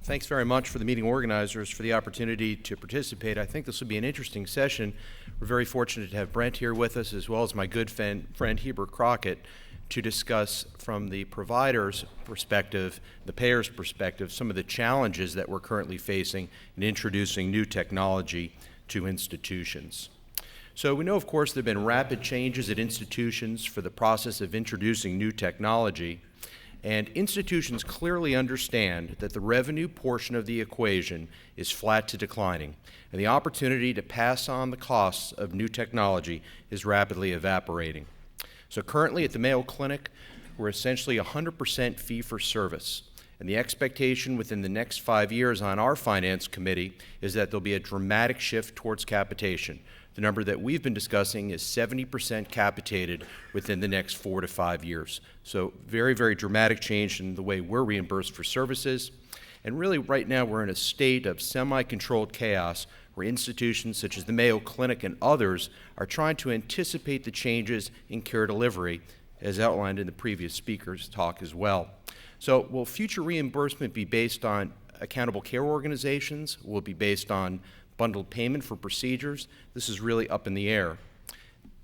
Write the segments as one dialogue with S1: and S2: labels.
S1: Thanks very much for the meeting organizers for the opportunity to participate. I think this will be an interesting session. We're very fortunate to have Brent here with us, as well as my good friend Heber Crockett, to discuss from the provider's perspective, the payer's perspective, some of the challenges that we're currently facing in introducing new technology to institutions. So we know, of course, there have been rapid changes at institutions for the process of introducing new technology, and institutions clearly understand that the revenue portion of the equation is flat to declining, and the opportunity to pass on the costs of new technology is rapidly evaporating. So currently at the Mayo Clinic, we're essentially 100% fee-for-service, and the expectation within the next 5 years on our finance committee is that there'll be a dramatic shift towards capitation. The number that we've been discussing is 70% capitated within the next 4 to 5 years. So very, very dramatic change in the way we're reimbursed for services. And really right now we're in a state of semi-controlled chaos where institutions such as the Mayo Clinic and others are trying to anticipate the changes in care delivery, as outlined in the previous speaker's talk as well. So will future reimbursement be based on accountable care organizations? Will it be based on bundled payment for procedures? This is really up in the air.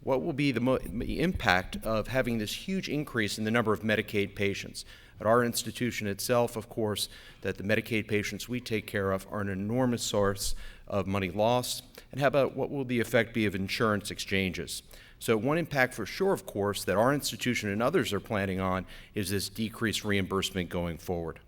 S1: What will be the impact of having this huge increase in the number of Medicaid patients? At our institution itself, of course, that the Medicaid patients we take care of are an enormous source of money lost. And how about what will the effect be of insurance exchanges? So one impact for sure, of course, that our institution and others are planning on is this decreased reimbursement going forward.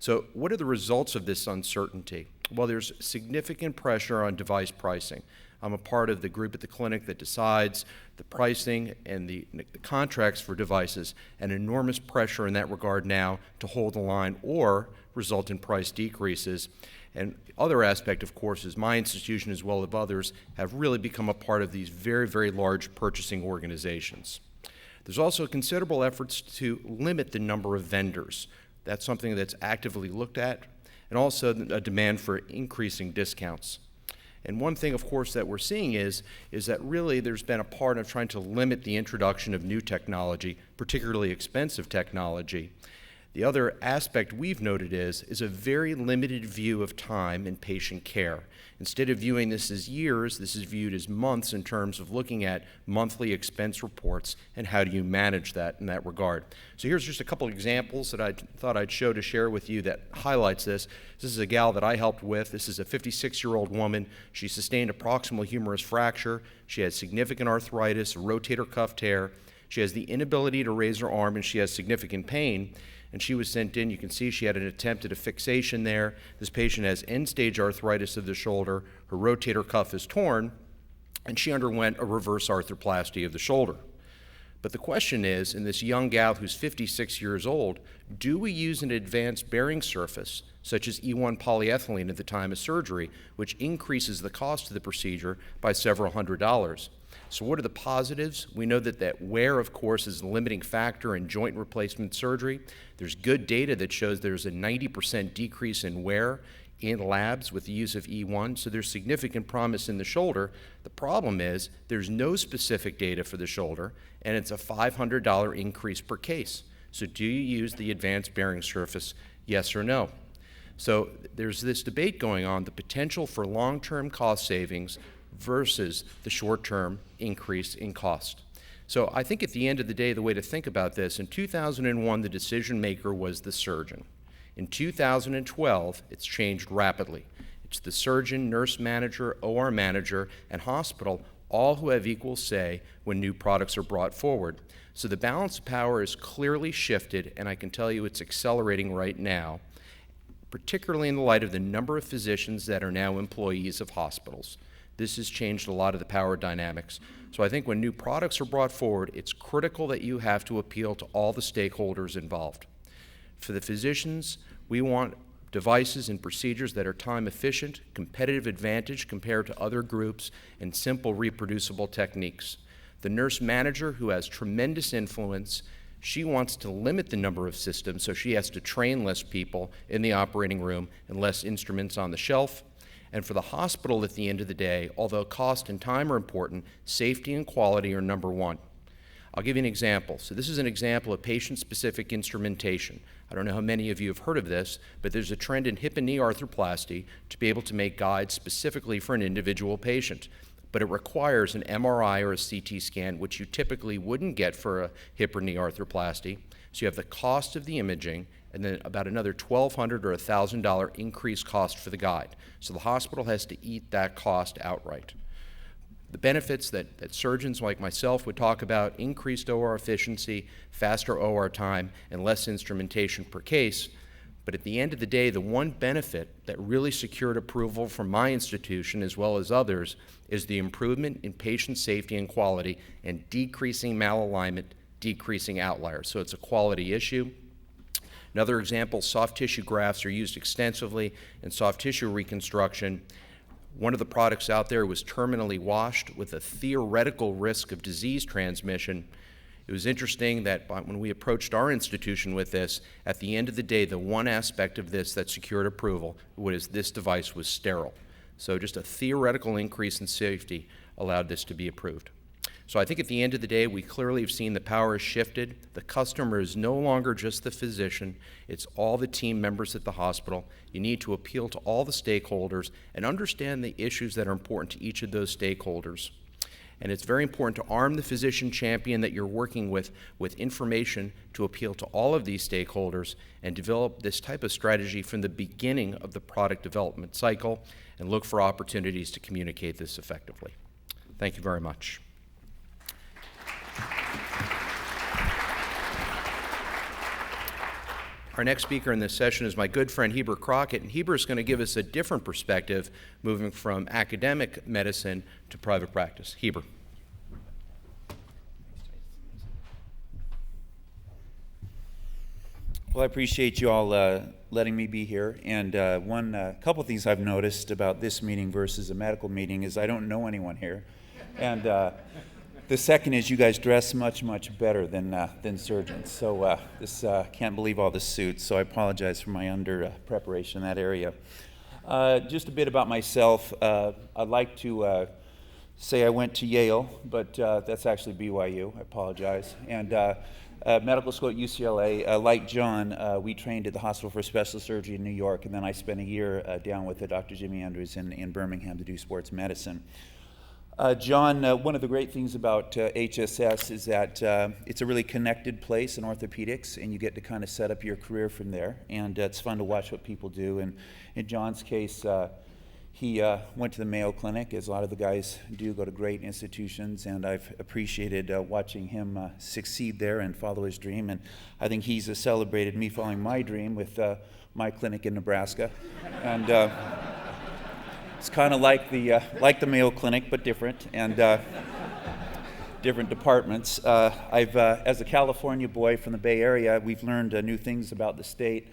S1: So what are the results of this uncertainty? Well, there's significant pressure on device pricing. I'm a part of the group at the clinic that decides the pricing and the contracts for devices, and enormous pressure in that regard now to hold the line or result in price decreases. And other aspect, of course, is my institution as well as others have really become a part of these very, very large purchasing organizations. There's also considerable efforts to limit the number of vendors. That's something that's actively looked at, and also a demand for increasing discounts. And one thing, of course, that we're seeing is that really there's been a part of trying to limit the introduction of new technology, particularly expensive technology. The other aspect we've noted is a very limited view of time in patient care. Instead of viewing this as years, this is viewed as months in terms of looking at monthly expense reports and how do you manage that in that regard. So here's just a couple examples that I thought I'd share with you that highlights this. This is a gal that I helped with. This is a 56-year-old woman. She sustained a proximal humerus fracture. She has significant arthritis, a rotator cuff tear. She has the inability to raise her arm, and she has significant pain. And she was sent in. You can see she had an attempt at a fixation there. This patient has end-stage arthritis of the shoulder. Her rotator cuff is torn, and she underwent a reverse arthroplasty of the shoulder. But the question is, in this young gal who's 56 years old, do we use an advanced bearing surface, such as E1 polyethylene at the time of surgery, which increases the cost of the procedure by several $100s? So what are the positives? We know that wear, of course, is a limiting factor in joint replacement surgery. There's good data that shows there's a 90% decrease in wear in labs with the use of E1, so there's significant promise in the shoulder. The problem is there's no specific data for the shoulder, and it's a $500 increase per case. So do you use the advanced bearing surface, yes or no? So there's this debate going on, the potential for long-term cost savings versus the short-term increase in cost. So I think at the end of the day, the way to think about this, in 2001, the decision maker was the surgeon. In 2012, it's changed rapidly. It's the surgeon, nurse manager, OR manager, and hospital, all who have equal say when new products are brought forward. So the balance of power is clearly shifted, and I can tell you it's accelerating right now, particularly in the light of the number of physicians that are now employees of hospitals. This has changed a lot of the power dynamics. So I think when new products are brought forward, it's critical that you have to appeal to all the stakeholders involved. For the physicians, we want devices and procedures that are time efficient, competitive advantage compared to other groups, and simple reproducible techniques. The nurse manager, who has tremendous influence, she wants to limit the number of systems, so she has to train less people in the operating room and less instruments on the shelf. And for the hospital at the end of the day, although cost and time are important, safety and quality are number one. I'll give you an example. So this is an example of patient-specific instrumentation. I don't know how many of you have heard of this, but there's a trend in hip and knee arthroplasty to be able to make guides specifically for an individual patient. But it requires an MRI or a CT scan, which you typically wouldn't get for a hip or knee arthroplasty. So you have the cost of the imaging and then about another $1,200 or $1,000 increased cost for the guide. So the hospital has to eat that cost outright. The benefits that surgeons like myself would talk about: increased OR efficiency, faster OR time, and less instrumentation per case. But at the end of the day, the one benefit that really secured approval from my institution as well as others is the improvement in patient safety and quality and decreasing malalignment, decreasing outliers. So it's a quality issue. Another example, soft tissue grafts are used extensively in soft tissue reconstruction. One of the products out there was terminally washed with a theoretical risk of disease transmission. It was interesting that when we approached our institution with this, at the end of the day, the one aspect of this that secured approval was this device was sterile. So just a theoretical increase in safety allowed this to be approved. So I think at the end of the day, we clearly have seen the power has shifted. The customer is no longer just the physician. It's all the team members at the hospital. You need to appeal to all the stakeholders and understand the issues that are important to each of those stakeholders. And it's very important to arm the physician champion that you're working with information to appeal to all of these stakeholders and develop this type of strategy from the beginning of the product development cycle and look for opportunities to communicate this effectively. Thank you very much. Our next speaker in this session is my good friend Heber Crockett, and Heber is going to give us a different perspective, moving from academic medicine to private practice. Heber.
S2: Well, I appreciate you all letting me be here. And couple things I've noticed about this meeting versus a medical meeting is I don't know anyone here. And the second is you guys dress much, much better than surgeons. So can't believe all the suits, so I apologize for my under preparation in that area. Just a bit about myself. I'd like to say I went to Yale, but that's actually BYU. I apologize. And medical school at UCLA. Like John, we trained at the Hospital for Specialist Surgery in New York, and then I spent a year down with Dr. Jimmy Andrews in Birmingham to do sports medicine. John, one of the great things about HSS is that it's a really connected place in orthopedics, and you get to kind of set up your career from there, and it's fun to watch what people do. And in John's case, he went to the Mayo Clinic, as a lot of the guys do, go to great institutions, and I've appreciated watching him succeed there and follow his dream. And I think he's celebrated me following my dream with my clinic in Nebraska. And it's kind of like the Mayo Clinic, but different, and different departments. As a California boy from the Bay Area, we've learned new things about the state.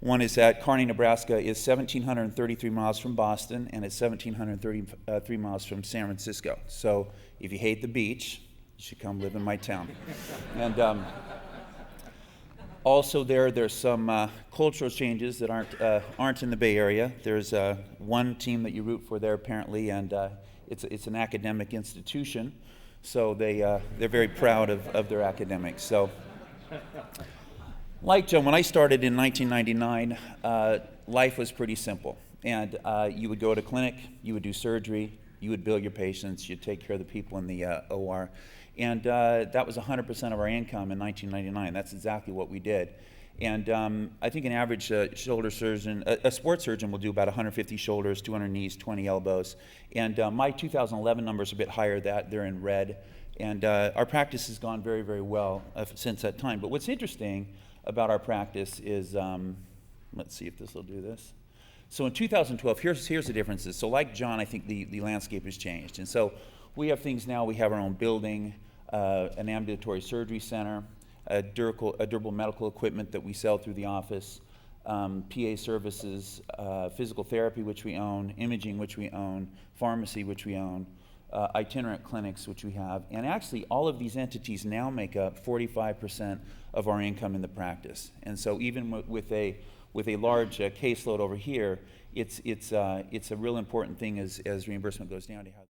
S2: One is that Kearney, Nebraska is 1,733 miles from Boston, and it's 1,733 miles from San Francisco. So if you hate the beach, you should come live in my town. And also there's some cultural changes that aren't in the Bay Area. There's one team that you root for there apparently, and it's an academic institution, so they're very proud of their academics. So, like John, when I started in 1999, life was pretty simple, and you would go to clinic, you would do surgery, you would bill your patients, you'd take care of the people in the OR. And that was 100% of our income in 1999. That's exactly what we did. And I think an average shoulder surgeon, a sports surgeon will do about 150 shoulders, 200 knees, 20 elbows. And my 2011 numbers are a bit higher, they're in red. And our practice has gone very, very well since that time. But what's interesting about our practice is, let's see if this will do this. So in 2012, here's the differences. So like John, I think the landscape has changed. And so we have things now, we have our own building, an ambulatory surgery center, durable medical equipment that we sell through the office, PA services, physical therapy, which we own, imaging, which we own, pharmacy, which we own, itinerant clinics, which we have. And actually, all of these entities now make up 45% of our income in the practice. And so even with a large caseload over here, it's a real important thing as reimbursement goes down to have